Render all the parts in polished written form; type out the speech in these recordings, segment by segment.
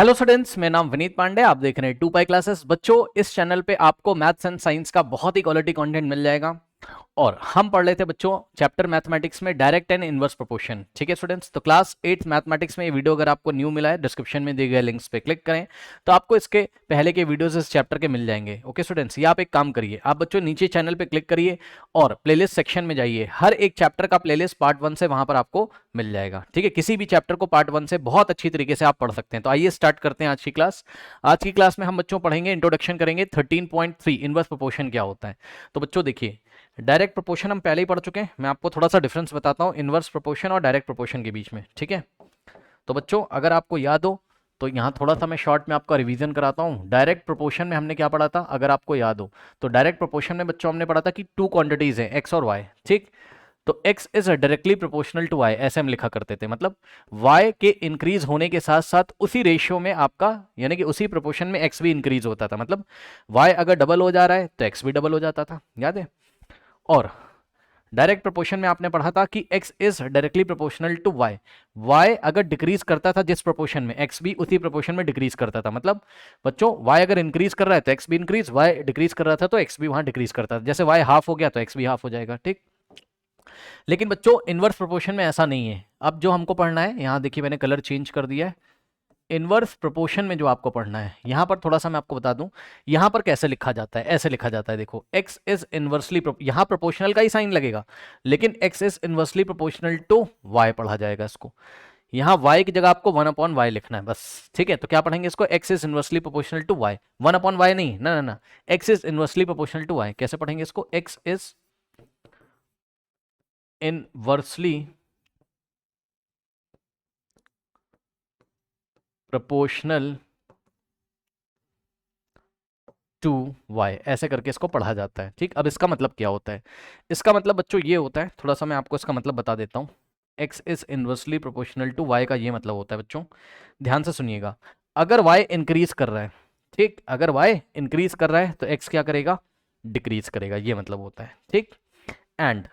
Hello students, मेरा नाम विनीत पांडे। आप देख रहे हैं 2 पाई क्लासेस। बच्चों, इस चैनल पे आपको मैथ्स एंड साइंस का बहुत ही क्वालिटी कंटेंट मिल जाएगा और हम पढ़ लेते हैं बच्चों चैप्टर मैथमेटिक्स में डायरेक्ट एंड इनवर्स प्रोपोर्शन। ठीक है स्टूडेंट्स, तो क्लास 8 मैथमेटिक्स में ये वीडियो अगर आपको न्यू मिला है, डिस्क्रिप्शन में दिए गए लिंक्स पे क्लिक करें तो आपको इसके पहले के वीडियोस इस चैप्टर के मिल जाएंगे। ओके स्टूडेंट्स, ये आप एक काम करिए, आप बच्चों नीचे चैनल पे क्लिक करिए और प्लेलिस्ट सेक्शन में जाइए। हर एक चैप्टर का प्लेलिस्ट पार्ट 1 से वहां पर आपको मिल जाएगा। ठीक है, किसी भी चैप्टर को पार्ट 1 से बहुत अच्छी तरीके से आप पढ़ सकते हैं। तो आइए स्टार्ट करते हैं आज की क्लास। आज की क्लास में हम बच्चों पढ़ेंगे, इंट्रोडक्शन करेंगे 13.3 इनवर्स प्रोपोर्शन क्या होता है। तो बच्चों देखिए, डायरेक्ट प्रोपोर्शन हम पहले ही पढ़ चुके हैं। मैं आपको थोड़ा सा डिफरेंस बताता हूं इनवर्स प्रोपोर्शन और डायरेक्ट प्रोपोर्शन के बीच में। ठीक है, तो बच्चों अगर आपको याद हो तो यहाँ थोड़ा सा मैं शॉर्ट में आपका रिवीजन कराता हूँ। डायरेक्ट प्रोपोर्शन में हमने क्या पढ़ा था, अगर आपको याद हो तो डायरेक्ट प्रोपोर्शन में बच्चों हमने पढ़ा था कि टू क्वांटिटीज हैं, एक्स और वाई। ठीक, तो x is directly proportional to y, ऐसे हम लिखा करते थे। मतलब y के इंक्रीज होने के साथ साथ उसी रेशियो में आपका, यानी कि उसी प्रोपोर्शन में x भी इंक्रीज होता था। मतलब y अगर डबल हो जा रहा है तो x भी डबल हो जाता था, याद है। और डायरेक्ट प्रोपोर्शन में आपने पढ़ा था कि x is directly proportional to y। y अगर डिक्रीज करता था जिस प्रोपोर्शन में, x भी उसी प्रोपोर्शन में डिक्रीज करता था। मतलब बच्चों y अगर इंक्रीज कर रहा है तो x भी इंक्रीज, y डिक्रीज कर रहा था तो x भी वहां डिक्रीज करता था। जैसे y हाफ हो गया तो x भी हाफ हो जाएगा। ठीक, लेकिन बच्चों इनवर्स प्रोपोर्शन में ऐसा नहीं है। अब जो हमको पढ़ना है, यहां देखिए मैंने कलर चेंज कर दिया है। इनवर्स प्रोपोर्शन में जो आपको पढ़ना है, यहां पर थोड़ा सा मैं आपको बता दूं, यहां पर कैसे लिखा जाता है। ऐसे लिखा जाता है, देखो x इज इनवर्सली, यहां प्रोपोर्शनल का ही साइन लगेगा लेकिन x is inversely proportional to y पढ़ा जाएगा इसको। यहां y की जगह आपको 1/y लिखना है बस। ठीक है, तो क्या पढ़ेंगे इसको, x is inversely proportional to y। 1/y नहीं, ना ना ना, x is inversely proportional to y। कैसे पढ़ेंगे इसको, x is inversely proportional to y, ऐसे करके इसको पढ़ा जाता है। ठीक, अब इसका मतलब क्या होता है, इसका मतलब बच्चों ये होता है, थोड़ा सा मैं आपको इसका मतलब बता देता हूँ। x is inversely proportional to y का ये मतलब होता है बच्चों, ध्यान से सुनिएगा। अगर y इंक्रीज कर रहा है, ठीक, अगर y इंक्रीज कर रहा है तो x क्या करेगा, डिक्रीज करेगा, ये मतलब होता है। ठीक, एंड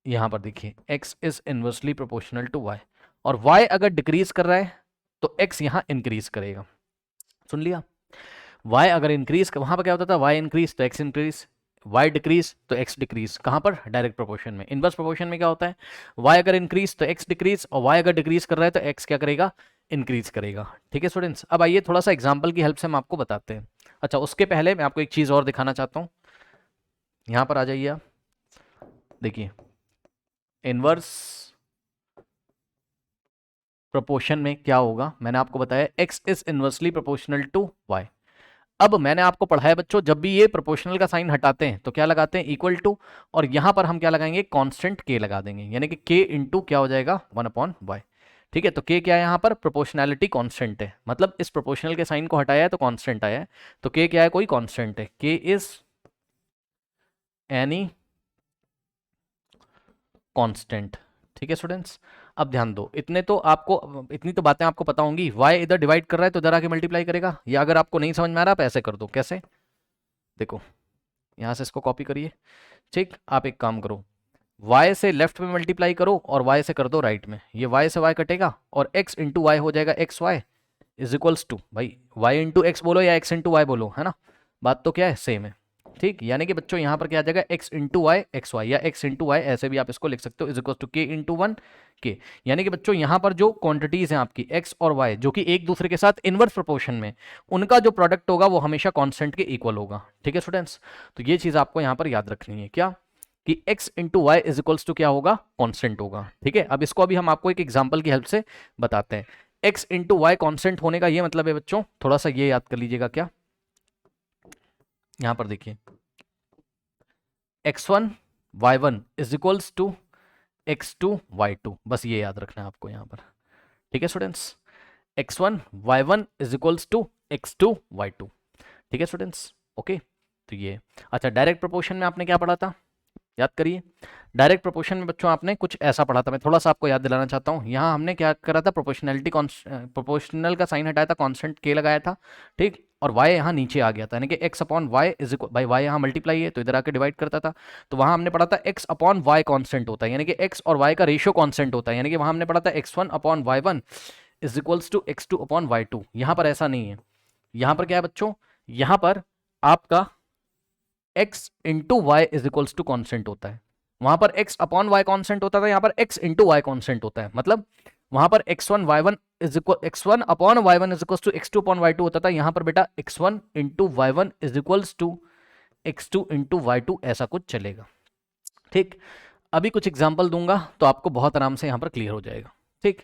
यहां पर देखिए x is inversely proportional to y, और y अगर डिक्रीज कर रहा है तो x यहां इंक्रीज करेगा। सुन लिया, y अगर इंक्रीज, वहां पर क्या होता था, y इंक्रीज तो x इंक्रीज, y डिक्रीज तो x डिक्रीज। कहां पर, डायरेक्ट प्रोपोर्शन में। इनवर्स प्रोपोर्शन में क्या होता है, y अगर इंक्रीज तो x डिक्रीज, और y अगर डिक्रीज कर रहा है तो x क्या करेगा, इंक्रीज करेगा। ठीक है स्टूडेंट्स, अब आइए थोड़ा सा एग्जाम्पल की हेल्प से हम आपको बताते हैं। अच्छा, उसके पहले मैं आपको एक चीज और दिखाना चाहता हूँ। यहां पर आ जाइए आप, देखिए इनवर्स प्रोपोर्शन में क्या होगा, मैंने आपको बताया x is inversely proportional to y। अब मैंने आपको पढ़ाया बच्चों, जब भी ये प्रोपोर्शनल का साइन हटाते हैं तो क्या लगाते हैं, इक्वल टू, और यहां पर हम क्या लगाएंगे, कांस्टेंट k लगा देंगे, यानी कि k इंटू क्या हो जाएगा, 1/y। ठीक है, तो k क्या है, यहां पर प्रोपोर्शनैलिटी कांस्टेंट है। मतलब इस प्रोपोर्शनल के साइन को हटाया है तो कांस्टेंट आया है, तो k क्या है, कोई कांस्टेंट है। k is any constant. ठीक है स्टूडेंट्स, अब ध्यान दो, इतने तो आपको, इतनी तो बातें आपको पता होंगी। y इधर डिवाइड कर रहा है तो इधर आके मल्टीप्लाई करेगा, या अगर आपको नहीं समझ में आ रहा आप ऐसे कर दो। कैसे, देखो यहां से इसको कॉपी करिए। ठीक, आप एक काम करो, y से लेफ्ट में मल्टीप्लाई करो और y से कर दो राइट में। ये y से y कटेगा और x इंटू वाई हो जाएगा, x y is equals to, भाई y इंटू एक्स बोलो या x इंटू वाई बोलो, है ना, बात तो क्या है, सेम है। ठीक, यानी कि बच्चों यहाँ पर क्या आ जाएगा, x into y x y, या x इंटू वाई, ऐसे भी आप इसको लिख सकते हो, is equal to k into 1 k। यानी कि बच्चों यहाँ पर जो क्वांटिटीज हैं आपकी x और y, जो कि एक दूसरे के साथ इनवर्स प्रोपोर्शन में, उनका जो प्रोडक्ट होगा वो हमेशा कांस्टेंट के इक्वल होगा। ठीक है स्टूडेंट्स, तो ये चीज आपको यहाँ पर याद रखनी है, क्या कि x into Y is equals to क्या होगा, कांस्टेंट होगा। ठीक है, अब इसको अभी हम आपको एक एग्जांपल की हेल्प से बताते हैं। x इंटू वाई कॉन्स्टेंट होने का ये मतलब है बच्चों, थोड़ा सा ये याद कर लीजिएगा, क्या, यहां पर देखिए x1 y1 is equals to x2 y2, बस ये याद रखना है आपको यहां पर। ठीक है students, x1 y1 is equals to x2 y2। ठीक है स्टूडेंट्स, ओके, तो ये, अच्छा डायरेक्ट प्रोपोर्शन में आपने क्या पढ़ा था, याद करिए। डायरेक्ट प्रोपोर्शन में बच्चों आपने कुछ ऐसा पढ़ा था, मैं थोड़ा सा आपको याद दिलाना चाहता हूँ। यहाँ हमने क्या करा था, प्रोपोर्शनैलिटी, प्रोपोर्शनल का साइन हटाया था, कांस्टेंट k लगाया था। ठीक, और y यहाँ नीचे आ गया था, यानी कि x upon y is equal, भाई y यहाँ मल्टीप्लाई है तो इधर आके डिवाइड करता था। तो वहाँ हमने पढ़ा था x अपॉन वाई कांस्टेंट होता है, यानी कि x और y का रेशियो कांस्टेंट होता है, यानी कि वहाँ हमने पढ़ा था x1 upon y1 is equals to x2 upon y2। यहाँ पर ऐसा नहीं है, यहाँ पर क्या है बच्चों, यहाँ पर आपका x into Y is equals to constant होता है। वहां पर x अपॉन वाई कॉन्स्टेंट होता था, यहाँ पर x इंटू वाई कॉन्स्टेंट होता है। मतलब वहां पर x1 y1 is equal x1 upon y1 is equals to x2 upon y2 होता था। यहाँ पर बेटा x1 into y1 is equals to x2 into y2 ऐसा कुछ चलेगा। ठीक, अभी कुछ एग्जाम्पल दूंगा तो आपको बहुत आराम से यहाँ पर क्लियर हो जाएगा। ठीक,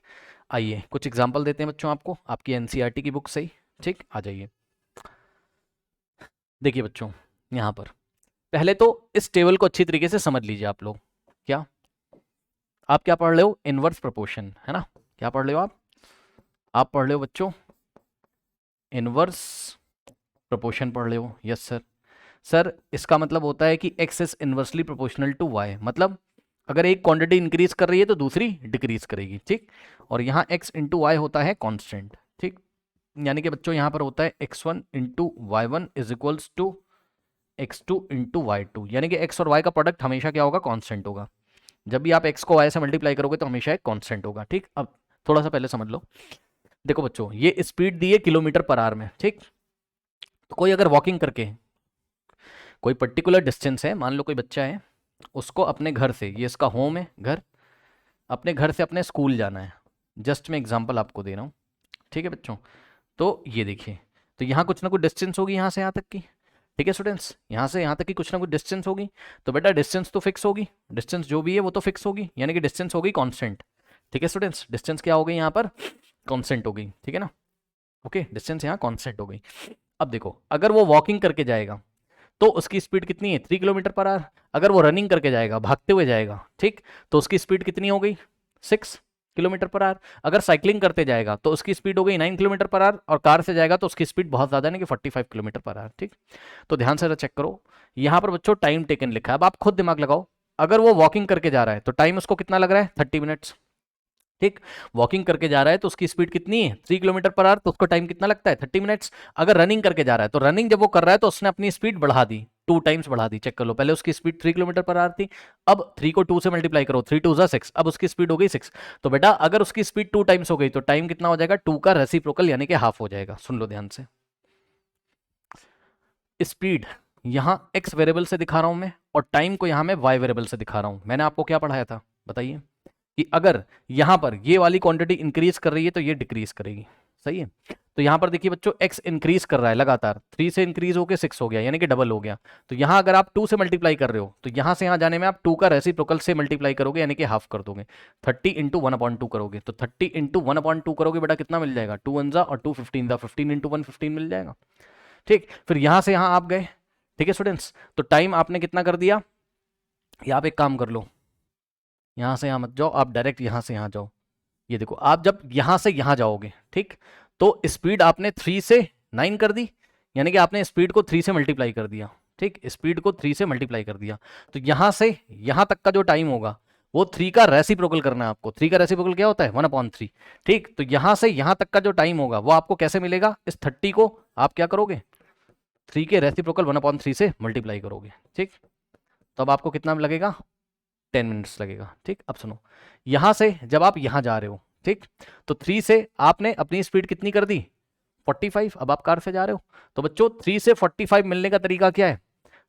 आइए कुछ एग्जाम्पल देते हैं बच्चों आपको आपकी एनसीईआरटी की बुक से ही। ठीक, आ जाइए। देखिए बच्चों, यहाँ पर पहले तो इस टेबल को अच्छी तरीके से समझ लीजिए आप लोग। क्या आप क्या पढ़ रहे हो, इनवर्स प्रोपोर्शन, है ना। क्या पढ़ रहे हो आप पढ़ रहे हो बच्चों इनवर्स प्रोपोर्शन पढ़ रहे हो। Yes sir. सर इसका मतलब होता है कि x is inversely proportional to y, मतलब अगर एक क्वांटिटी इंक्रीज कर रही है तो दूसरी डिक्रीज करेगी। ठीक, और यहाँ x इंटू वाई होता है कांस्टेंट। ठीक, यानी कि बच्चों यहाँ पर होता है x1 into y one is equals to x2 into y two, यानी कि x और y का प्रोडक्ट हमेशा क्या होगा, कांस्टेंट होगा। जब भी आप x को y से मल्टीप्लाई करोगे तो हमेशा एक कांस्टेंट होगा। ठीक, अब थोड़ा सा पहले समझ लो। देखो बच्चों, ये स्पीड दी है किलोमीटर पर आवर में। ठीक, तो कोई अगर वॉकिंग करके कोई पर्टिकुलर डिस्टेंस है, मान लो कोई बच्चा है, उसको अपने घर से, ये इसका होम है घर, अपने घर से अपने स्कूल जाना है। जस्ट मैं एग्जांपल आपको दे रहा हूँ। ठीक है बच्चों, तो ये देखिए, तो यहाँ कुछ ना कुछ डिस्टेंस होगी यहाँ से यहाँ तक की। ठीक है स्टूडेंट्स, यहाँ से यहाँ तक की कुछ ना कुछ डिस्टेंस होगी। तो बेटा डिस्टेंस तो फिक्स होगी, डिस्टेंस जो भी है वो तो फिक्स होगी, यानी कि डिस्टेंस होगी कॉन्स्टेंट। ठीक है स्टूडेंट्स, डिस्टेंस क्या हो गई यहाँ पर, कॉन्स्टेंट हो गई। ठीक है ना, ओके, डिस्टेंस यहाँ कॉन्स्टेंट हो गई। अब देखो, अगर वो वॉकिंग करके जाएगा तो उसकी स्पीड कितनी है, 3 किलोमीटर पर आवर। अगर वो रनिंग करके जाएगा, भागते हुए जाएगा, ठीक, तो उसकी स्पीड कितनी हो गई, 6 किलोमीटर पर आवर। अगर साइकिलिंग करते जाएगा तो उसकी स्पीड हो गई 9 किलोमीटर पर आवर, और कार से जाएगा तो उसकी स्पीड बहुत ज़्यादा, यानी कि 45 किलोमीटर पर आवर। ठीक, तो ध्यान से चेक करो, यहाँ पर बच्चों टाइम टेकन लिखा है। अब आप खुद दिमाग लगाओ, अगर वो वॉकिंग करके जा रहा है तो टाइम उसको कितना लग रहा है, 30 मिनट्स। ठीक, वॉकिंग करके जा रहा है तो उसकी स्पीड कितनी है, 3 किलोमीटर पर आवर, तो उसको टाइम कितना लगता है, 30 मिनट्स। अगर रनिंग करके जा रहा है तो रनिंग जब वो कर रहा है तो उसने अपनी स्पीड बढ़ा दी, 2 टाइम्स बढ़ा दी। चेक कर लो, पहले उसकी स्पीड 3 किलोमीटर पर आवर थी, अब 3 को 2 से मल्टीप्लाई करो, 3 2 6, अब उसकी स्पीड हो गई 6। तो बेटा अगर उसकी स्पीड 2 टाइम्स हो गई तो टाइम कितना हो जाएगा, 2 का रेसिप्रोकल, यानी कि हाफ हो जाएगा। सुन लो ध्यान से, स्पीड यहाँ x वेरिएबल से दिखा रहा हूं मैं, और टाइम को यहाँ मैं y वेरिएबल से दिखा रहा हूं। मैंने आपको क्या पढ़ाया था बताइए, कि अगर यहाँ पर ये वाली क्वांटिटी इंक्रीज कर रही है तो ये डिक्रीज करेगी। सही है, तो यहाँ पर देखिए बच्चों, x इंक्रीज कर रहा है लगातार, 3 से इंक्रीज होकर 6 हो गया, यानी कि डबल हो गया। तो यहाँ अगर आप 2 से मल्टीप्लाई कर रहे हो तो यहाँ से यहाँ जाने में आप 2 का रेसिप्रोकल से मल्टीप्लाई करोगे, यानी कि हाफ कर दोगे, 30 इंटू 1/2 करोगे। तो 30 इंटू 1/2 करोगे बेटा, कितना मिल जाएगा, 2 1 और 2 15 15 इंटू 1 15 मिल जाएगा। ठीक, फिर यहाँ से यहाँ आप गए। ठीक है स्टूडेंट्स, तो टाइम आपने कितना कर दिया, या आप एक काम कर लो, यहाँ से यहाँ मत जाओ, आप डायरेक्ट यहाँ से यहाँ जाओ। ये देखो, आप जब यहाँ से यहाँ जाओगे, ठीक, तो स्पीड आपने 3 से 9 कर दी, यानी कि आपने स्पीड को 3 से मल्टीप्लाई कर दिया। ठीक, स्पीड को 3 से मल्टीप्लाई कर दिया, तो यहाँ से यहाँ तक का जो टाइम होगा वो 3 का रेसिप्रोकल करना है आपको। 3 का रेसिप्रोकल क्या होता है, 1/3। ठीक, तो यहाँ से यहाँ तक का जो टाइम होगा वो आपको कैसे मिलेगा, इस 30 को आप क्या करोगे, 3 के रेसिप्रोकल 1/3 से मल्टीप्लाई करोगे। ठीक, तो अब आपको कितना लगेगा, 10 मिनट्स लगेगा। ठीक, अब सुनो, यहां से जब आप यहां जा रहे हो, ठीक, तो 3 से आपने अपनी स्पीड कितनी कर दी, 45। अब आप कार से जा रहे हो, तो बच्चों 3 से 45 मिलने का तरीका क्या है,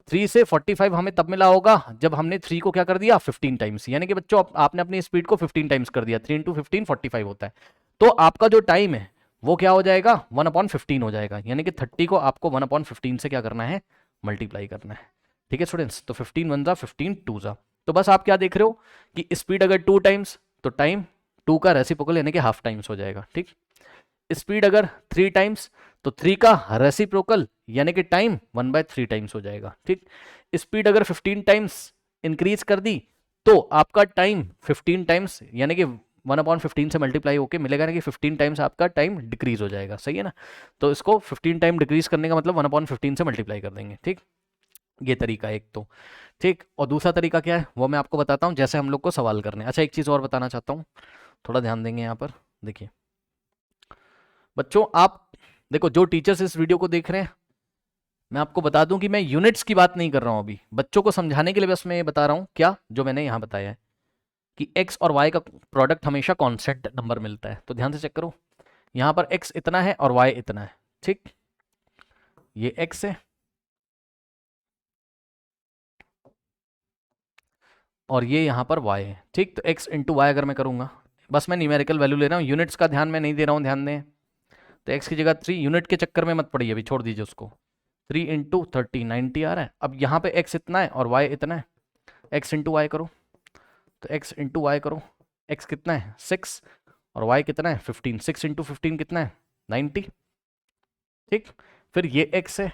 3 से 45 हमें तब मिला होगा जब हमने 3 को क्या कर दिया, 15 टाइम्स, यानी कि बच्चों आपने अपनी स्पीड को 15 टाइम्स कर दिया। 3 इंटू 15 45 होता है। तो आपका जो टाइम है वो क्या हो जाएगा, 1/15 हो जाएगा, यानी कि 30 को आपको 1/15 से क्या करना है, मल्टीप्लाई करना है। ठीक है स्टूडेंट्स, तो 15 1 15 2 जा, तो बस आप क्या देख रहे हो कि स्पीड अगर 2 टाइम्स तो टाइम 2 का रेसिप्रोकल, यानी कि हाफ टाइम्स हो जाएगा। ठीक, स्पीड अगर 3 टाइम्स तो 3 का रेसिप्रोकल, यानी कि टाइम 1/3 टाइम्स हो जाएगा। ठीक, स्पीड अगर 15 टाइम्स इंक्रीज कर दी तो आपका टाइम 15 टाइम्स, यानी कि 1/15 से मल्टीप्लाई होके मिलेगा, ना कि 15 टाइम्स आपका टाइम डिक्रीज हो जाएगा। सही है ना, तो इसको 15 टाइम डिक्रीज करने का मतलब 1/15 से मल्टीप्लाई कर देंगे। ठीक, ये तरीका एक तो। ठीक, और दूसरा तरीका क्या है वो मैं आपको बताता हूँ, जैसे हम लोग को सवाल करने। अच्छा, एक चीज़ और बताना चाहता हूँ, थोड़ा ध्यान देंगे यहाँ पर। देखिए बच्चों, आप देखो, जो टीचर्स इस वीडियो को देख रहे हैं, मैं आपको बता दूं कि मैं यूनिट्स की बात नहीं कर रहा हूं अभी, बच्चों को समझाने के लिए बस मैं ये बता रहा हूं, क्या जो मैंने यहाँ बताया है कि x और y का प्रोडक्ट हमेशा कांस्टेंट नंबर मिलता है। तो ध्यान से चेक करो, यहाँ पर x इतना है और y इतना है, ठीक, ये x है और ये यहाँ पर y है, ठीक। तो x इंटू वाई अगर मैं करूँगा, बस मैं न्यूमेरिकल वैल्यू ले रहा हूँ, यूनिट्स का ध्यान मैं नहीं दे रहा हूँ, ध्यान दें। तो x की जगह 3, यूनिट के चक्कर में मत पड़िए अभी, छोड़ दीजिए उसको। 3 इंटू 30 90 आ रहा है। अब यहाँ पे x इतना है और y इतना है, x इंटू वाई करो, तो x इंटू वाई करो, x कितना है 6 और y कितना है 15, 6 इंटू 15 कितना है 90, ठीक। फिर ये x है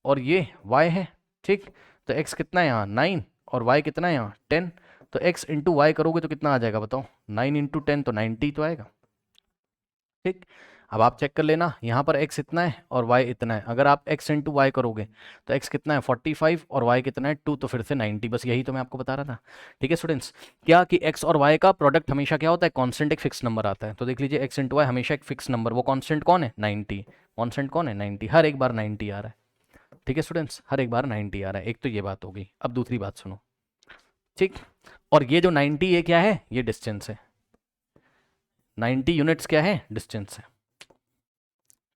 और ये y है, ठीक। तो x कितना है यहाँ 9 और y कितना है यहाँ 10। तो x इंटू वाई करोगे तो कितना आ जाएगा बताओ, 9 इंटू 10 तो 90 तो आएगा, ठीक। अब आप चेक कर लेना, यहाँ पर x इतना है और y इतना है, अगर आप x इंटू वाई करोगे तो x कितना है 45 और y कितना है 2, तो फिर से 90। बस यही तो मैं आपको बता रहा था, ठीक है स्टूडेंट्स। क्या कि x और y का प्रोडक्ट हमेशा क्या होता है, कांस्टेंट, एक फिक्स नंबर आता है। तो देख लीजिए x इंटू वाई हमेशा एक फिक्स नंबर, वो कांस्टेंट कौन है 90, कांस्टेंट कौन है 90, हर एक बार 90 आ रहा है, ठीक है स्टूडेंट्स, हर एक बार 90 आ रहा है। एक तो ये बात हो गई। अब दूसरी बात सुनो, ठीक। और ये जो 90 ये क्या है, ये डिस्टेंस है, 90 यूनिट्स क्या है, डिस्टेंस है,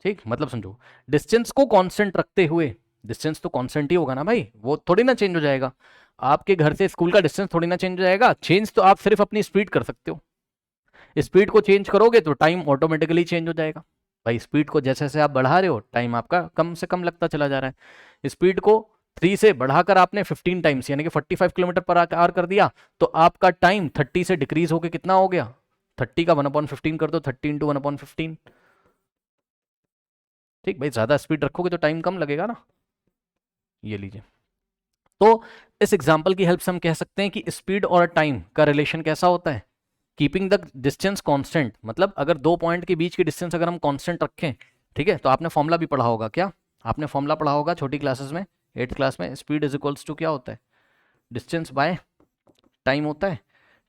ठीक। मतलब समझो, डिस्टेंस को कांस्टेंट रखते हुए, डिस्टेंस तो कांस्टेंट ही होगा ना भाई, वो थोड़ी ना चेंज हो जाएगा। आपके घर से स्कूल का डिस्टेंस थोड़ी ना चेंज हो जाएगा, चेंज तो आप सिर्फ अपनी स्पीड कर सकते हो। स्पीड को चेंज करोगे तो टाइम ऑटोमेटिकली चेंज हो जाएगा। भाई स्पीड को जैसे जैसे आप बढ़ा रहे हो, टाइम आपका कम से कम लगता चला जा रहा है। स्पीड को 3 से बढ़ाकर आपने 15 टाइम्स यानी कि 45 किलोमीटर पर आवर कर दिया, तो आपका टाइम 30 से डिक्रीज होकर कितना हो गया, 30 का 1/15 कर दो, 30 इंटू 1/15, ठीक। भाई ज्यादा स्पीड रखोगे तो टाइम कम लगेगा ना, ये लीजिए। तो इस एग्जांपल की हेल्प से हम कह सकते हैं कि स्पीड और टाइम का रिलेशन कैसा होता है, कीपिंग द डिस्टेंस कांस्टेंट। मतलब अगर दो पॉइंट के बीच की डिस्टेंस अगर हम कांस्टेंट रखें, ठीक है, तो आपने फॉर्मूला भी पढ़ा होगा, क्या आपने फॉर्मूला पढ़ा होगा छोटी क्लासेस में, 8th क्लास में, स्पीड इज इक्वल्स टू क्या होता है, डिस्टेंस बाय टाइम होता है,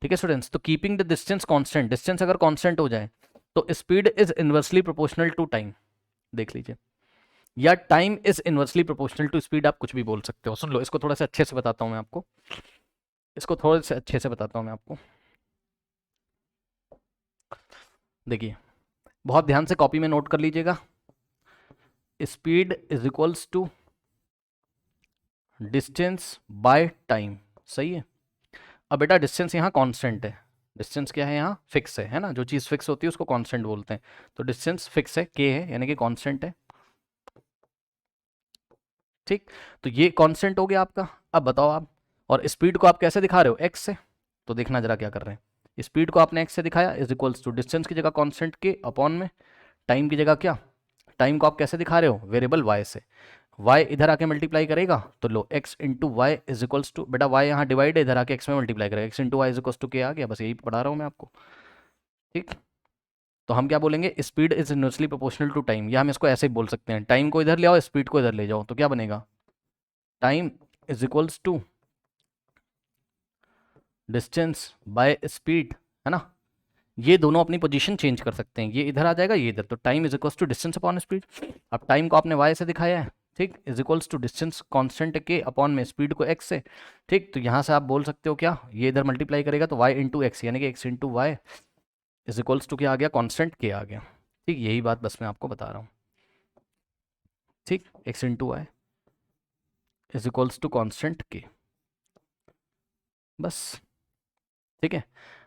ठीक है स्टूडेंट्स। तो keeping the distance constant, distance अगर कांस्टेंट हो जाए तो speed is inversely proportional to time, देख लीजिए, या time is inversely proportional to speed, आप कुछ भी बोल सकते हो। सुन लो, इसको थोड़ा सा अच्छे से बताता हूं मैं आपको, इसको थोड़े से अच्छे से बताता हूं मैं आपको। देखिए, बहुत ध्यान से कॉपी में नोट कर लीजिएगा, speed is equals to distance by time, सही है। अब बेटा डिस्टेंस यहाँ कांस्टेंट है, डिस्टेंस क्या है यहाँ फिक्स है ना, जो चीज़ फिक्स होती है उसको कांस्टेंट बोलते हैं। तो डिस्टेंस फिक्स है, के है यानी कि कांस्टेंट है, ठीक। तो ये कांस्टेंट हो गया आपका। अब बताओ आप, और स्पीड को आप कैसे दिखा रहे हो, एक्स से। तो देखना जरा क्या कर रहे हैं, स्पीड को आपने एक्स से दिखाया, इज इक्वल्स टू डिस्टेंस की जगह कांस्टेंट के अपॉन में टाइम की जगह क्या, टाइम को आप कैसे दिखा रहे हो, वेरिएबल वाई से। वाई इधर आके मल्टीप्लाई करेगा तो लो X into Y is equals to, बेटा वाई यहाँ डिवाइड है, इधर आके एक्स में मल्टीप्लाई करेगा, X into Y is equals to के आ गया, बस यही पढ़ा रहा हूँ मैं आपको, ठीक। तो हम क्या बोलेंगे, speed is inversely proportional to time, या हम इसको ऐसे ही बोल सकते हैं, टाइम को इधर ले आओ, स्पीड को इधर ले जाओ, तो क्या बनेगा, time is equals to distance by speed, है ना। ये दोनों अपनी पोजीशन चेंज कर सकते हैं, ये इधर आ जाएगा, ये इधर, तो time is equals to distance upon speed. अब टाइम को आपने वाई से दिखाया है, ठीक, is equals to distance constant के अपॉन में स्पीड को एक्स से, ठीक। तो यहाँ से आप बोल सकते हो क्या, ये इधर मल्टीप्लाई करेगा तो वाई इंटू एक्स यानी कि x into Y is equals to क्या आ गया, कांस्टेंट के आ गया, ठीक। यही बात बस मैं आपको बता रहा हूँ, ठीक, x into Y is equals to constant के, बस, ठीक है।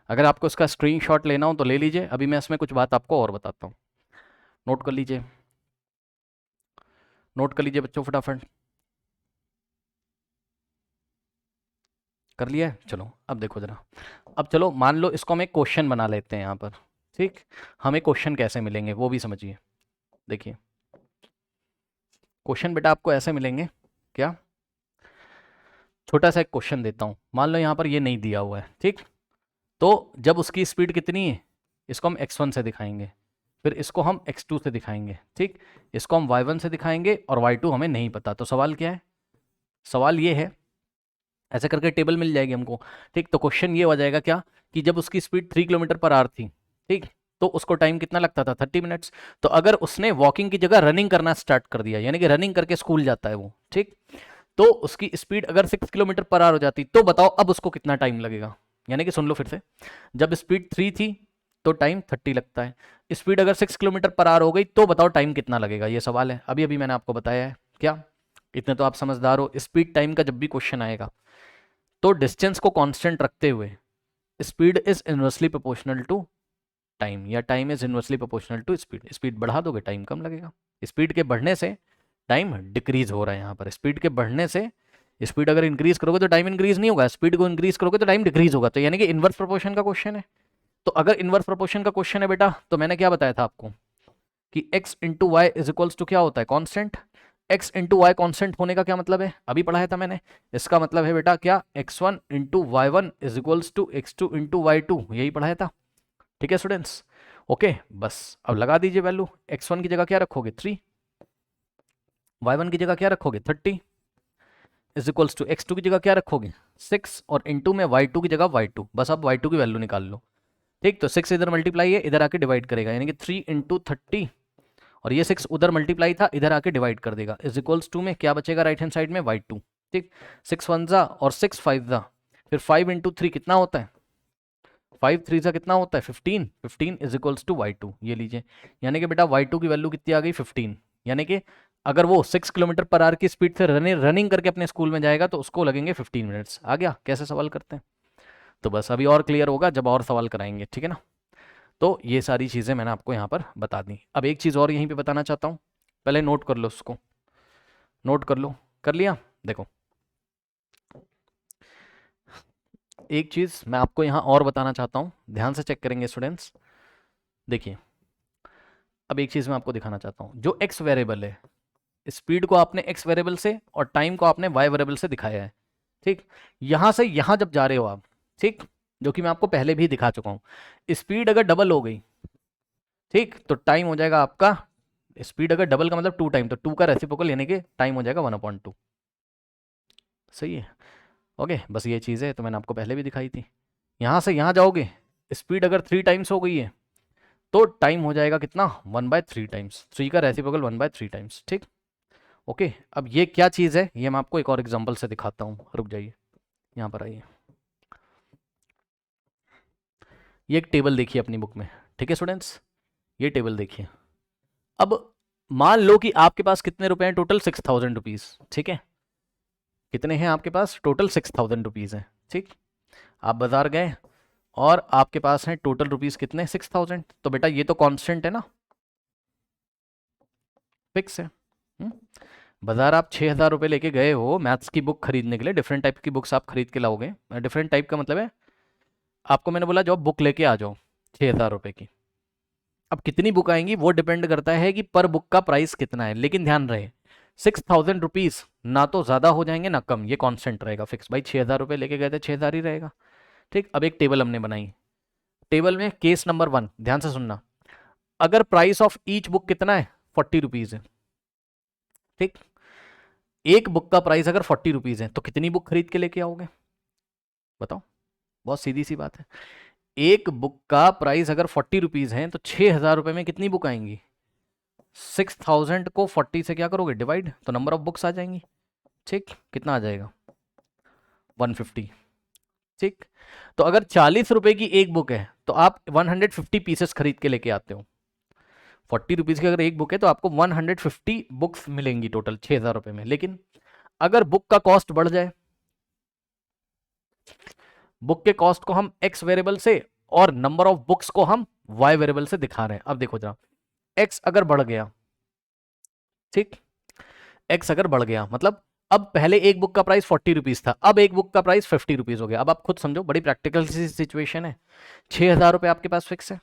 अगर आपको इसका स्क्रीनशॉट लेना हो तो ले लीजिए, अभी मैं इसमें कुछ बात आपको और बताता हूँ, नोट कर लीजिए, नोट कर लीजिए बच्चों फटाफट, कर लिया है? चलो अब देखो जरा, अब चलो मान लो इसको हम एक क्वेश्चन बना लेते हैं यहाँ पर, ठीक। हमें क्वेश्चन कैसे मिलेंगे वो भी समझिए, देखिए क्वेश्चन बेटा आपको ऐसे मिलेंगे, क्या, छोटा सा एक क्वेश्चन देता हूँ, मान लो यहाँ पर ये नहीं दिया हुआ है, ठीक। तो जब उसकी स्पीड कितनी है, इसको हम x1 से दिखाएंगे, फिर इसको हम x2 से दिखाएंगे, ठीक। इसको हम y1 से दिखाएंगे और y2 हमें नहीं पता। तो सवाल क्या है, सवाल ये है, ऐसे करके टेबल मिल जाएगी हमको, ठीक। तो क्वेश्चन ये हो जाएगा क्या, कि जब उसकी स्पीड 3 किलोमीटर पर आवर थी, ठीक, तो उसको टाइम कितना लगता था 30 मिनट्स। तो अगर उसने वॉकिंग की जगह रनिंग करना स्टार्ट कर दिया, यानी कि रनिंग करके स्कूल जाता है वो, ठीक, तो उसकी स्पीड अगर 6 किलोमीटर पर आवर हो जाती, तो बताओ अब उसको कितना टाइम लगेगा। यानी कि सुन लो फिर से, जब स्पीड 3 थी तो टाइम 30 लगता है। स्पीड अगर 6 किलोमीटर पर आवर हो गई तो बताओ टाइम कितना लगेगा, ये सवाल है। अभी अभी मैंने आपको बताया है क्या, इतने तो आप समझदार हो। स्पीड टाइम का जब भी क्वेश्चन आएगा तो डिस्टेंस को कांस्टेंट रखते हुए speed is inversely proportional to time, या time is inversely proportional to speed. Speed बढ़ा दोगे टाइम कम लगेगा, स्पीड के बढ़ने से टाइम डिक्रीज हो रहा है यहाँ पर। स्पीड के बढ़ने से, स्पीड अगर इंक्रीज करोगे तो टाइम इंक्रीज नहीं होगा, स्पीड को इंक्रीज करोगे तो टाइम डिक्रीज होगा। तो यानी कि इनवर्स प्रोपोर्शन का क्वेश्चन है। तो अगर इनवर्स प्रोपोर्शन का क्वेश्चन है बेटा, तो मैंने क्या बताया था आपको कि x into Y is equals to क्या होता है, constant. x into y constant होने का क्या मतलब है, अभी पढ़ाया था मैंने। इसका मतलब है बेटा क्या, x1 into y one is equals to x2 into y two, यही पढ़ाया था। ठीक है स्टूडेंट्स, ओके। बस अब लगा दीजिए वैल्यू, x1 की जगह क्या रखोगे 3, y1 की जगह क्या रखोगे 30, इज इक्वल्स टू x2 की जगह क्या रखोगे 6, और इंटू में y2 की जगह y2। बस अब y2 की वैल्यू निकाल लो। ठीक, तो 6 इधर मल्टीप्लाई है, इधर आके डिवाइड करेगा, यानी कि 3 इंटू 30, और ये 6 उधर मल्टीप्लाई था, इधर आके डिवाइड कर देगा। इज इक्वल्स टू में क्या बचेगा राइट हैंड साइड में y2। ठीक, 6 वन जा और 6 5 जा, फिर 5 इंटू 3 कितना होता है, 5 3 जा कितना होता है 15, 15 इज इक्वल्स टू y2, ये लीजिए। यानी कि बेटा y2 की वैल्यू कितनी आ गई 15। यानी कि अगर वो 6 किलोमीटर पर आवर की स्पीड से रनिंग करके अपने स्कूल में जाएगा तो उसको लगेंगे 15 मिनट्स। आ गया कैसे सवाल करते हैं। तो बस अभी और क्लियर होगा जब और सवाल कराएंगे, ठीक है ना। तो ये सारी चीज़ें मैंने आपको यहाँ पर बता दी। अब एक चीज़ और यहीं पे बताना चाहता हूँ, पहले नोट कर लो उसको, नोट कर लो, कर लिया। देखो एक चीज़ मैं आपको यहाँ और बताना चाहता हूँ, ध्यान से चेक करेंगे स्टूडेंट्स। देखिए अब एक चीज़ मैं आपको दिखाना चाहता हूँ, जो एक्स वेरिएबल है, स्पीड को आपने एक्स वेरिएबल से और टाइम को आपने वाई वेरिएबल से दिखाया है। ठीक, यहाँ से यहाँ जब जा रहे हो आप, ठीक, जो कि मैं आपको पहले भी दिखा चुका हूँ, स्पीड अगर डबल हो गई, ठीक, तो टाइम हो जाएगा आपका, स्पीड अगर डबल का मतलब 2 टाइम, तो 2 का रेसिप्रोकल यानी कि टाइम हो जाएगा 1/2। सही है, ओके। बस ये चीज़ है, तो मैंने आपको पहले भी दिखाई थी। यहाँ से यहाँ जाओगे, स्पीड अगर 3 टाइम्स हो गई है तो टाइम हो जाएगा कितना 1/3 टाइम्स, 3 का रेसिप्रोकल 1/3 टाइम्स। ठीक, ओके। अब ये क्या चीज़ है, ये मैं आपको एक और एग्जांपल से दिखाता हूँ, रुक जाइए, यहाँ पर आइए। ये एक टेबल देखिए अपनी बुक में, ठीक है स्टूडेंट्स, ये टेबल देखिए। अब मान लो कि आपके पास कितने रुपए हैं, टोटल 6000 रुपीज़, ठीक है। कितने हैं आपके पास, टोटल 6000 रुपीज़ हैं। ठीक, आप बाजार गए और आपके पास हैं टोटल रुपीज़ कितने 6000। तो बेटा ये तो कांस्टेंट है ना, फिक्स है। बाजार आप 6000 रुपये लेके गए हो मैथ्स की बुक खरीदने के लिए, डिफरेंट टाइप की बुक्स आप खरीद के लाओगे। डिफरेंट टाइप का मतलब है, आपको मैंने बोला जो बुक लेके आ जाओ 6000 रुपये की। अब कितनी बुक आएंगी वो डिपेंड करता है कि पर बुक का प्राइस कितना है, लेकिन ध्यान रहे 6000 रुपीज़ ना तो ज़्यादा हो जाएंगे ना कम, ये कांस्टेंट रहेगा फिक्स। भाई 6000 रुपये लेके गए थे 6000 ही रहेगा। ठीक, अब एक टेबल हमने बनाई, टेबल में केस नंबर 1 ध्यान से सुनना, अगर प्राइस ऑफ ईच बुक कितना है 40 रुपीज़ है। ठीक, एक बुक का प्राइस अगर 40 रुपीज़ है तो कितनी बुक खरीद के लेके आओगे बताओ, बहुत सीधी सी बात है। एक बुक का प्राइस अगर 40 रुपीज़ है तो 6000 रुपये में कितनी बुक आएंगी, 6000 को 40 से क्या करोगे डिवाइड, तो नंबर ऑफ बुक्स आ जाएंगी। ठीक, कितना आ जाएगा 150। ठीक, तो अगर 40 रुपए की एक बुक है तो आप 150 पीसेस खरीद के लेके आते हो। 40 रुपीज़ की अगर एक बुक है तो आपको 150 बुक्स मिलेंगी टोटल 6000 रुपये में। लेकिन अगर बुक का कॉस्ट बढ़ जाए, बुक के कॉस्ट को हम एक्स वेरिएबल से और नंबर ऑफ बुक्स को हम वाई वेरिएबल से दिखा रहे हैं। अब देखो जरा, एक्स अगर बढ़ गया, ठीक, एक्स अगर बढ़ गया मतलब अब पहले एक बुक का प्राइस 40 रुपीज़ था, अब एक बुक का प्राइस 50 रुपीज़ हो गया। अब आप खुद समझो, बड़ी प्रैक्टिकल सी सिचुएशन है। 6000 रुपये आपके पास फिक्स है,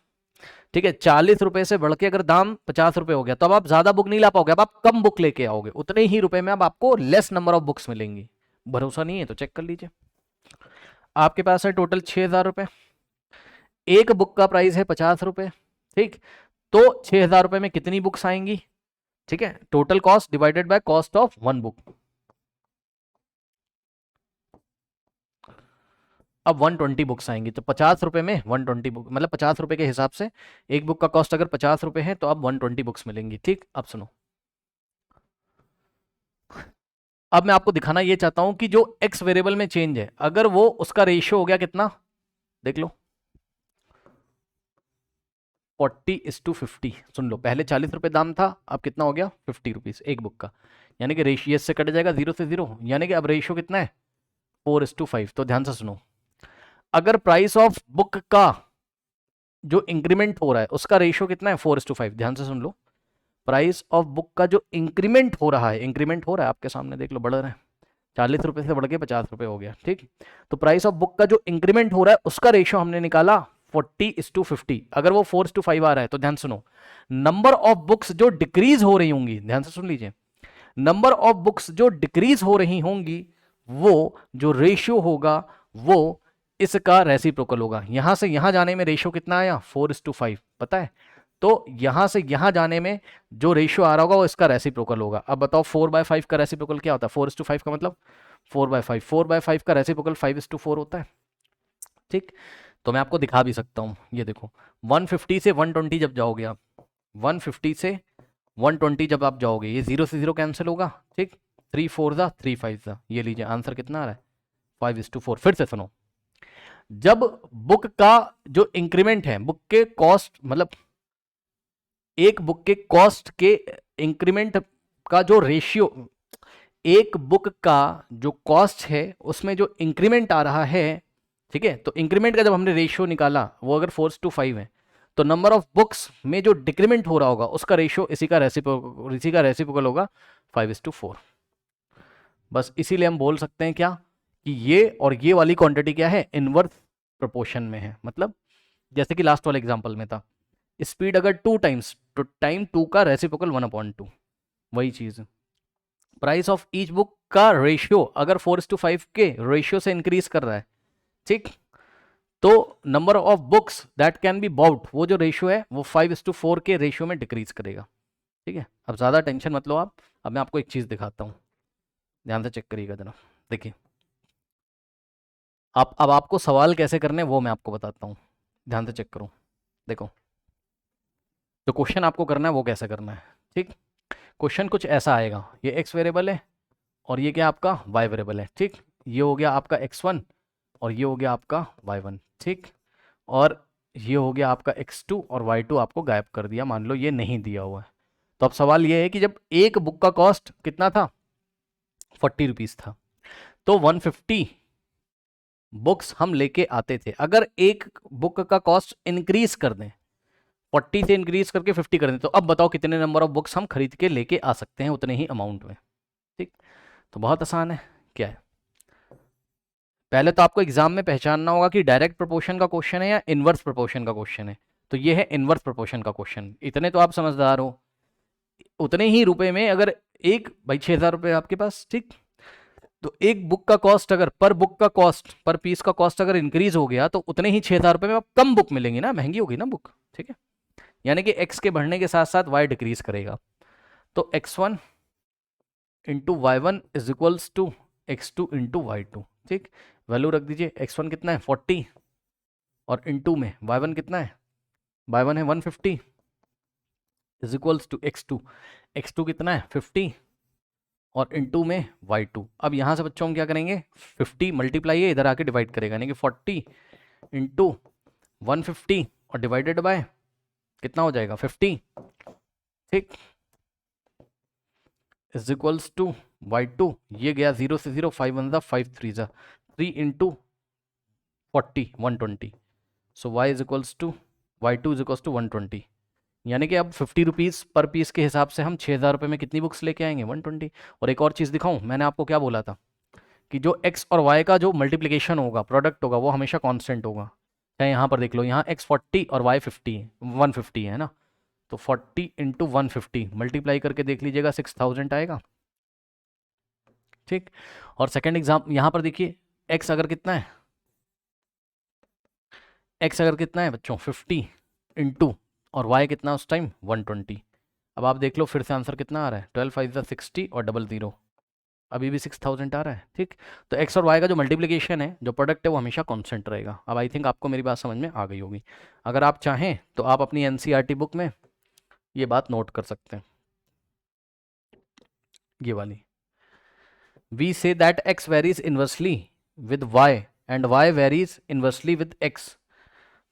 ठीक है। 40 रुपए से बढ़ के अगर दाम 50 रुपए हो गया तो अब आप ज्यादा बुक नहीं ला पाओगे, अब आप कम बुक लेके आओगे, उतने ही रुपए में अब आपको लेस नंबर ऑफ बुक्स मिलेंगी। भरोसा नहीं है तो चेक कर लीजिए। आपके पास है टोटल 6000 रुपये, एक बुक का प्राइस है 50 रुपए, ठीक, तो 6000 रुपये में कितनी बुक्स आएंगी, ठीक है, total cost divided by cost of one book. अब 120 बुक्स आएंगी, तो 50 रुपए में 120 बुक, मतलब 50 रुपए के हिसाब से एक बुक का कॉस्ट अगर 50 रुपए है तो अब 120 बुक्स मिलेंगी। ठीक, अब सुनो, अब मैं आपको दिखाना ये चाहता हूं कि जो एक्स वेरिएबल में चेंज है, अगर वो उसका रेशियो हो गया कितना, देख लो, 40:50। सुन लो, पहले 40 रुपये दाम था, अब कितना हो गया 50 रुपीज़ एक बुक का, यानी कि रेशियो से कट जाएगा 0 से 0, यानी कि अब रेशियो कितना है 4:5। तो ध्यान से सुनो, अगर प्राइस ऑफ बुक का जो इंक्रीमेंट हो रहा है उसका रेशियो कितना है 4:5, ध्यान से सुन लो, प्राइस ऑफ बुक का जो इंक्रीमेंट हो रहा है, इंक्रीमेंट हो रहा है आपके सामने देख लो, बढ़ रहा है, 40 रुपये से बढ़ के 50 रुपये हो गया, ठीक। तो प्राइस ऑफ बुक का जो इंक्रीमेंट हो रहा है उसका रेशियो हमने निकाला 40:50। अगर वो 4:5 आ रहा है तो ध्यान सुनो, नंबर ऑफ बुक्स जो डिक्रीज हो रही होंगी, ध्यान से सुन लीजिए, नंबर ऑफ बुक्स जो डिक्रीज हो रही होंगी वो जो रेशियो होगा वो इसका रेसिप्रोकल होगा। यहां से यहां जाने में रेशियो कितना आया 4:5, पता है, तो यहां से यहां जाने में जो रेशियो आ रहा होगा वो इसका रेसिप्रोकल होगा। अब बताओ 4/5 का रेसिप्रोकल क्या होता है, 4:5 का मतलब 4/5, 4/5 का रेसिप्रोकल 5:4 होता है, ठीक। तो मैं आपको दिखा भी सकता हूं, ये देखो 150 से 120 जब जाओगे आप, 150 से 120 जब आप जाओगे, ये 0 से 0 कैंसिल होगा, ठीक, 3 4 जा 3 5 जा, ये लीजिए आंसर कितना आ रहा है 5:4। फिर से सुनो, जब बुक का जो इंक्रीमेंट है, बुक के कॉस्ट मतलब एक बुक के कॉस्ट के इंक्रीमेंट का जो रेशियो, एक बुक का जो कॉस्ट है उसमें जो इंक्रीमेंट आ रहा है, ठीक है, तो इंक्रीमेंट का जब हमने रेशियो निकाला वो अगर 4:5 है, तो नंबर ऑफ बुक्स में जो डिक्रीमेंट हो रहा होगा उसका रेशियो इसी का रेसिप्रोकल होगा 5:4। बस इसीलिए हम बोल सकते हैं क्या कि ये और ये वाली क्वांटिटी क्या है, इनवर्स प्रोपोर्शन में है। मतलब जैसे कि लास्ट वाले एग्जांपल में था, स्पीड अगर 2 टाइम्स तो टाइम 2 का रेसिप्रोकल 1/2, वही चीज। प्राइस ऑफ ईच बुक का रेशियो अगर 4:5 के रेशियो से इंक्रीज कर रहा है, ठीक, तो number of books that can be bought, वो जो रेशियो है वो 5:4 के रेशियो में डिक्रीज करेगा, ठीक है। अब ज़्यादा टेंशन मत लो आप, अब मैं आपको एक चीज़ दिखाता हूँ, ध्यान से चेक करिएगा जरा, देखिए आप, अब आपको सवाल कैसे करने वो मैं आपको बताता हूँ, ध्यान से चेक करो। देखो जो क्वेश्चन आपको करना है वो कैसे करना है, ठीक। क्वेश्चन कुछ ऐसा आएगा, ये एक्स वेरिएबल है और ये क्या आपका वाई वेरिएबल है, ठीक, ये हो गया आपका x1 और ये हो गया आपका y1, ठीक, और ये हो गया आपका x2 और y2 आपको गायब कर दिया, मान लो ये नहीं दिया हुआ है। तो अब सवाल ये है कि जब एक बुक का कॉस्ट कितना था 40 रुपीज़ था, तो 150 बुक्स हम लेके आते थे, अगर एक बुक का कॉस्ट इंक्रीज कर दें, 40 से इंक्रीज करके 50 कर दें, तो अब बताओ कितने नंबर ऑफ बुक्स हम खरीद के लेके आ सकते हैं उतने ही अमाउंट में, ठीक। तो बहुत आसान है, क्या है, पहले तो आपको एग्जाम में पहचानना होगा कि डायरेक्ट प्रोपोर्शन का क्वेश्चन है या इनवर्स प्रोपोर्शन का क्वेश्चन है। तो ये है इनवर्स प्रोपोर्शन का क्वेश्चन, इतने तो आप समझदार हो। उतने ही रुपए में अगर एक भाई 6,000 रुपये आपके पास, ठीक, तो एक बुक का कॉस्ट अगर पर बुक का कॉस्ट पर पीस का कॉस्ट अगर इंक्रीज हो गया तो उतने ही 6,000 रुपये में आप कम बुक मिलेंगी ना, महंगी होगी ना बुक, ठीक है। यानी कि एक्स के बढ़ने के साथ साथ वाई डिक्रीज करेगा, तो x1 into y1 is equals to x2 into y2, ठीक। वैल्यू रख दीजिए, x1 कितना है 40 और इंटू में y1 कितना है, y1 है 150 is equals to x2, x2 कितना है 50 और इंटू में y2। अब यहाँ से बच्चों हम क्या करेंगे, 50 मल्टीप्लाई है इधर आके डिवाइड करेगा, यानी कि 40 इंटू 150 और डिवाइडेड बाय कितना हो जाएगा 50, ठीक, इज इक्वल्स टू y2, ये गया 0 से 0, 5 1 5 3 3 into 40 120, so y is equals to y2 is equals to 120। यानी कि अब 50 रुपीज़ पर पीस के हिसाब से हम 6,000 रुपये में कितनी बुक्स लेके आएंगे 120। और एक और चीज़ दिखाऊं, मैंने आपको क्या बोला था कि जो x और y का जो मल्टीप्लिकेशन होगा, प्रोडक्ट होगा, वो हमेशा कांस्टेंट होगा। चाहे यहाँ पर देख लो, यहाँ x 40 और y 50 150 है ना, तो 40 इंटू 150 मल्टीप्लाई करके देख लीजिएगा 6,000 आएगा, ठीक। और सेकेंड एग्जाम यहाँ पर देखिए, x अगर कितना है, x अगर कितना है बच्चों 50 इंटू और y कितना उस टाइम 120। अब आप देख लो फिर से आंसर कितना आ रहा है, 12 5 60 और 00, अभी भी 6,000 आ रहा है, ठीक। तो x और y का जो मल्टीप्लिकेशन है, जो प्रोडक्ट है, वो हमेशा कांस्टेंट रहेगा। अब आई थिंक आपको मेरी बात समझ में आ गई होगी। अगर आप चाहें तो आप अपनी NCERT बुक में ये बात नोट कर सकते हैं, ये वाली, we say that x varies inversely with y and y varies inversely with x,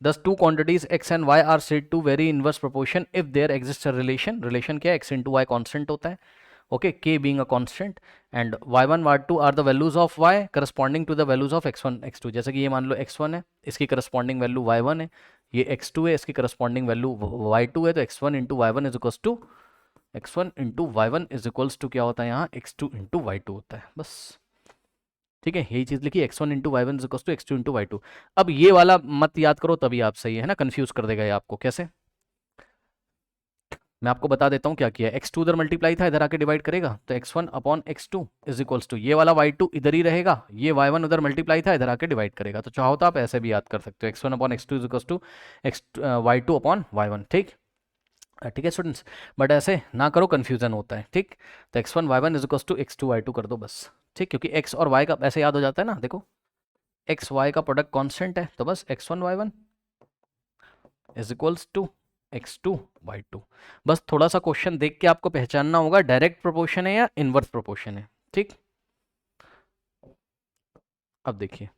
Thus two quantities x and y are said to vary inverse proportion if there exists a relation क्या है, x into y constant होता है, okay, k being a constant and y1 y2 are the values of y corresponding to the values of x1 x2। जैसे कि ये मान लो x1 है, इसकी corresponding वैल्यू y1 है, ये x2 है, इसकी corresponding वैल्यू y2 है, तो x1 into y1 is equals to क्या होता है यहाँ, x2 into y2 होता है, बस ठीक है, यही चीज लिखी, x1 into y1 is equals to x2 into y2। अब ये वाला मत याद करो तभी आप सही है ना, कंफ्यूज कर देगा ये आपको। कैसे, मैं आपको बता देता हूँ क्या किया। x2 उधर मल्टीप्लाई था, इधर आके डिवाइड करेगा, तो x1 upon x2 is equals to ये वाला y2 इधर ही रहेगा, ये y1 उधर मल्टीप्लाई था, इधर आके डिवाइड करेगा। तो चाहो तो आप ऐसे भी याद कर सकते हो, x1 upon x2 is equals to y2 upon y1। ठीक ठीक है स्टूडेंट्स, बट ऐसे ना करो, कंफ्यूजन होता है। ठीक, तो x1 y1 is equals to x2 y2 कर दो बस। ठीक, क्योंकि x और y का ऐसे याद हो जाता है ना, देखो x y का प्रोडक्ट कांस्टेंट है, तो बस x1 y1 is equals to x2 y2। बस थोड़ा सा क्वेश्चन देख के आपको पहचानना होगा डायरेक्ट प्रोपोर्शन है या इनवर्स प्रोपोर्शन है। ठीक, अब देखिए,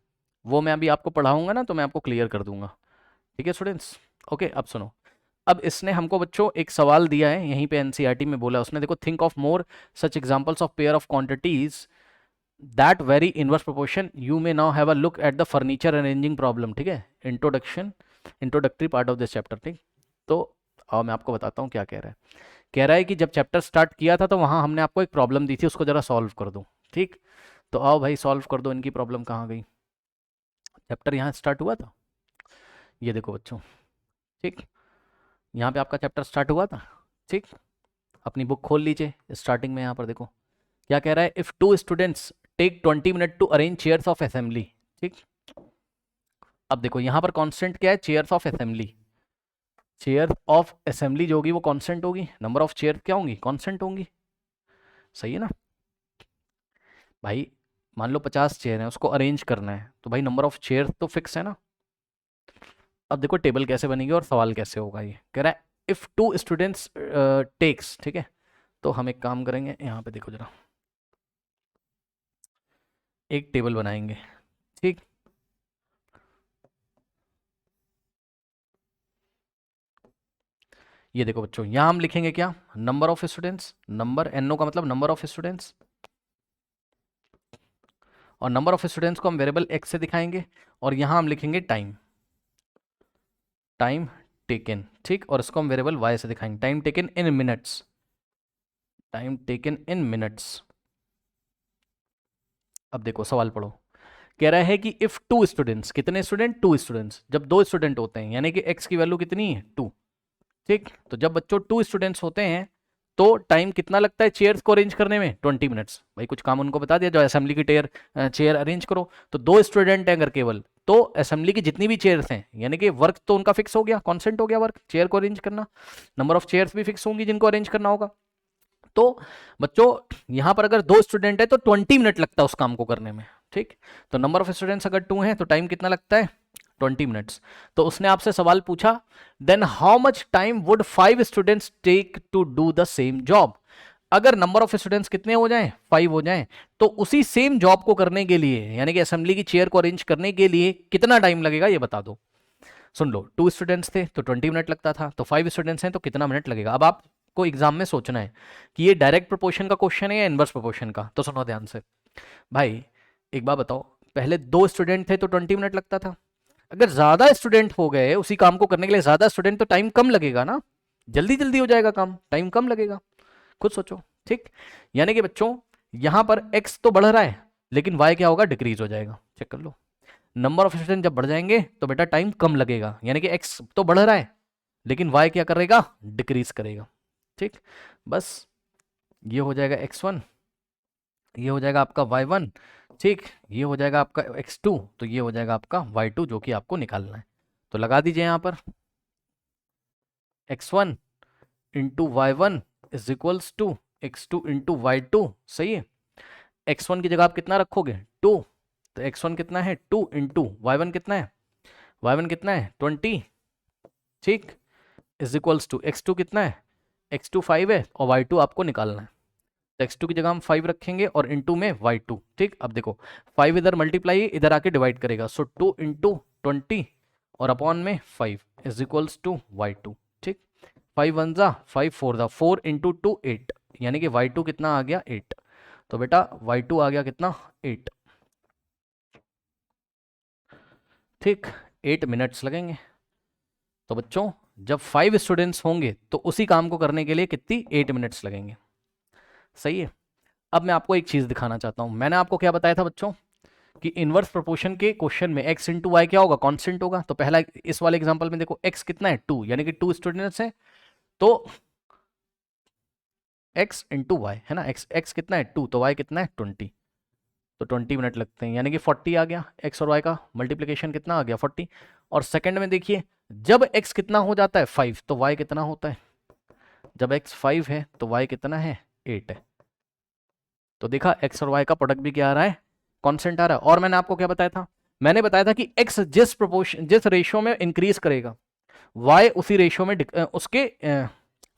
वो मैं अभी आपको पढ़ाऊंगा ना, तो मैं आपको क्लियर कर दूंगा। ठीक है स्टूडेंट्स, ओके। अब सुनो, अब इसने हमको बच्चों एक सवाल दिया है, यहीं पे एनसीईआरटी में बोला उसने, देखो, think of more such examples of pair of quantities that very inverse proportion, you may now have a look at the furniture arranging problem. ठीक है, introductory part of this chapter. ठीक, तो मैं आपको बताता हूँ क्या कह रहा है। कह रहा है कि जब चैप्टर स्टार्ट किया था तो वहाँ हमने आपको एक प्रॉब्लम दी थी, उसको जरा सॉल्व कर दो। ठीक, तो आओ भाई सॉल्व कर दो, इनकी प्रॉब्लम कहाँ गई। चैप्टर यहाँ स्टार्ट हुआ था, ये देखो बच्चों। ठीक, यहाँ पे आपका चैप्टर स्टार्ट हुआ था। ठीक, अपनी बुक खोल लीजिए, स्टार्टिंग में यहाँ पर देखो क्या कह रहा है, if two students take 20 minute to arrange chairs of assembly. ठीक, अब देखो यहाँ पर कांस्टेंट क्या है, chairs of assembly. Chair of assembly जो होगी वो कांस्टेंट होगी, नंबर ऑफ चेयर क्या होंगी, कांस्टेंट होंगी। सही है ना भाई, मान लो 50 चेयर है, उसको अरेंज करना है, तो भाई नंबर ऑफ चेयर तो फिक्स है ना। अब देखो टेबल कैसे बनेगी और सवाल कैसे होगा। ये कह रहा है इफ टू स्टूडेंट्स टेक्स, ठीक है, तो हम एक काम करेंगे, यहाँ पे देखो जरा, एक टेबल बनाएंगे। ठीक, ये देखो बच्चों, यहां हम लिखेंगे क्या, number of students, number NO का मतलब नंबर ऑफ स्टूडेंट्स, और नंबर ऑफ स्टूडेंट्स को हम वेरिएबल एक्स से दिखाएंगे, और यहां हम लिखेंगे टाइम, टाइम टेकन। ठीक, और इसको हम वेरिएबल वाई से दिखाएंगे, time taken in minutes, time taken in minutes. अब देखो सवाल पढ़ो, कह रहा है कि इफ टू स्टूडेंट्स, कितने स्टूडेंट, टू स्टूडेंट्स, जब दो स्टूडेंट होते हैं यानी कि एक्स की वैल्यू कितनी है, 2। ठीक, तो जब बच्चों 2 स्टूडेंट्स होते हैं तो टाइम कितना लगता है चेयर्स को अरेंज करने में, 20 मिनट्स। भाई कुछ काम उनको बता दिया, जो असेंबली की चेयर अरेंज करो, तो 2 स्टूडेंट हैं अगर केवल, तो असेंबली की जितनी भी चेयर्स हैं यानी कि वर्क तो उनका फिक्स हो गया, कॉन्सेंट हो गया वर्क, चेयर को अरेंज करना, नंबर ऑफ चेयर्स भी फिक्स होंगी जिनको अरेंज करना होगा। तो बच्चों यहां पर अगर 2 स्टूडेंट है तो 20 मिनट लगता है उस काम को करने में। ठीक, तो नंबर ऑफ स्टूडेंट्स अगर 2 हैं तो टाइम कितना लगता है, 20 मिनट्स। तो उसने आपसे सवाल पूछा, then how much time would 5 students take to do the same job. अगर नंबर ऑफ स्टूडेंट्स कितने हो जाएं, 5 हो जाएं, तो उसी सेम जॉब को करने के लिए यानी कि असेंबली की चेयर को अरेंज करने के लिए कितना टाइम लगेगा, ये बता दो। सुन लो, 2 स्टूडेंट्स थे तो 20 मिनट लगता था, तो 5 स्टूडेंट्स हैं तो कितना मिनट लगेगा। अब आपको एग्जाम में सोचना है कि ये डायरेक्ट प्रोपोर्शन का क्वेश्चन है या इनवर्स प्रोपोर्शन का। तो सुनो ध्यान से भाई, एक बात बताओ, पहले 2 स्टूडेंट थे तो 20 मिनट लगता था, अगर ज्यादा स्टूडेंट हो गए उसी काम को करने के लिए, ज्यादा स्टूडेंट तो टाइम कम लगेगा ना, जल्दी जल्दी हो जाएगा काम, टाइम कम लगेगा, खुद सोचो। ठीक, यानी कि बच्चों यहां पर x तो बढ़ रहा है लेकिन y क्या होगा, डिक्रीज हो जाएगा। चेक कर लो, नंबर ऑफ स्टूडेंट जब बढ़ जाएंगे तो बेटा टाइम कम लगेगा, यानी कि x तो बढ़ रहा है लेकिन y क्या करेगा, डिक्रीज करेगा। ठीक, बस ये हो जाएगा x1, ये हो जाएगा आपका y1। ठीक, ये हो जाएगा आपका x2, तो ये हो जाएगा आपका y2 जो कि आपको निकालना है। तो लगा दीजिए यहां पर x1 into y1 is equals to x2 into y2। सही है, x1 की जगह आप कितना रखोगे, 2, तो x1 कितना है 2 इंटू y1 कितना है, y1 कितना है 20। ठीक, इज इक्वल्स टू x2 कितना है, x2 5 है और y2 आपको निकालना है, तो x2 की जगह हम 5 रखेंगे और इंटू में y2। ठीक, अब देखो 5 इधर मल्टीप्लाई इधर आके डिवाइड करेगा, सो 2 इंटू 20 और अपॉन में 5 इज इक्वल्स टू y2। ठीक, 5 1 जा 5 4 जा 4 इंटू 2 8, यानी कि y2 कितना आ गया 8। तो बेटा y2 आ गया कितना 8। ठीक, 8 मिनट्स लगेंगे। तो बच्चों जब 5 स्टूडेंट्स होंगे तो उसी काम को करने के लिए कितनी 8 मिनट्स लगेंगे। सही है। अब मैं आपको एक चीज दिखाना चाहता हूं। मैंने आपको क्या बताया था बच्चों कि इनवर्स प्रोपोर्शन के क्वेश्चन में x इंटू वाई क्या होगा, कांस्टेंट होगा। तो पहला इस वाले एग्जांपल में देखो x कितना है 2, यानी कि 2 स्टूडेंट्स हैं तो x इंटू वाई है ना, x कितना है 2 तो y कितना है 20, तो 20 मिनट लगते हैं, यानी कि 40 आ गया। x और y का मल्टीप्लीकेशन कितना आ गया 40। और सेकंड में देखिए जब x कितना हो जाता है 5 तो y कितना होता है, जब x 5 है तो y कितना है 8 है। तो देखा x और y का प्रोडक्ट भी क्या आ रहा है, कांस्टेंट आ रहा है। और मैंने आपको क्या बताया था, मैंने बताया था कि x जिस रेशियो में इंक्रीज करेगा y उसी रेशियो में उसके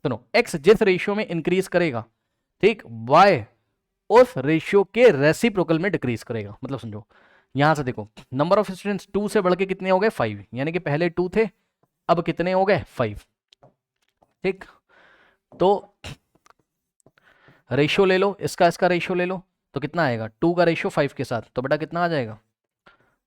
सुनो x जिस रेशियो में इंक्रीज करेगा, ठीक, y उस रेशियो के रेसिप्रोकल में डिक्रीज करेगा। मतलब समझो यहां से देखो नंबर ऑफ स्टूडेंट्स 2 से बढ़ के कितने हो गए 5, यानी कि पहले 2 थे अब कितने हो गए 5। ठीक, तो रेशियो ले लो, इसका रेशियो ले लो तो कितना आएगा 2 का रेशियो 5 के साथ, तो बेटा कितना आ जाएगा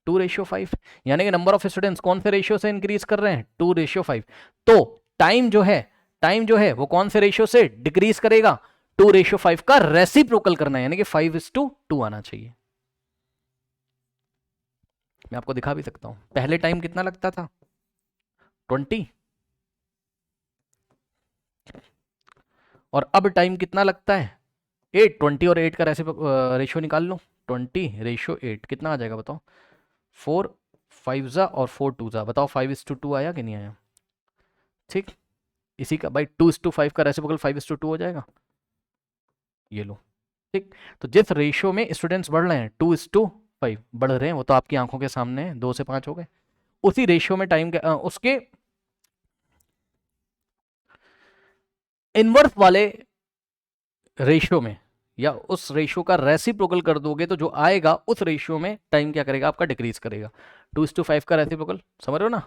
2:5। यानी कि नंबर ऑफ स्टूडेंट्स कौन से रेशियो से इंक्रीज कर रहे हैं 2:5। तो टाइम जो है वो कौन से रेशियो से डिक्रीज करेगा 2:5 का रेसिप्रोकल करना है, यानी कि 5:2 आना चाहिए। मैं आपको दिखा भी सकता हूं, पहले टाइम कितना लगता था 20, और अब टाइम कितना लगता है 8। 20 और 8 का रेशियो निकाल लो, 20:8 कितना आ जाएगा बताओ, 4 5 जा और 4 2 जा, बताओ 5:2 आया कि नहीं आया। ठीक, इसी का भाई 2:5 का रेसिप्रोकल 5:2 हो जाएगा, ये लो। ठीक, तो जिस रेशियो में स्टूडेंट्स बढ़ रहे हैं 2:5 बढ़ रहे हैं, वो तो आपकी आंखों के सामने है, 2 से 5 हो गए, उसी रेशियो में टाइम उसके इनवर्स वाले रेशियो में या उस रेशियो का रेसिप्रोकल कर दोगे तो जो आएगा उस रेशियो में टाइम क्या करेगा आपका डिक्रीज करेगा। 2:5 का रेसिप्रोकल समझ रहे हो ना,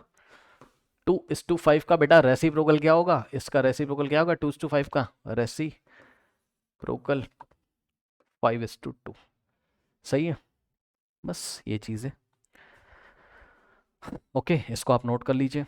2:5 का बेटा रेसिप्रोकल क्या होगा, इसका रेसिप्रोकल क्या होगा 2:5 का रेसिप्रोकल 5:2। सही है, बस ये चीज़ है। ओके, इसको आप नोट कर लीजिए।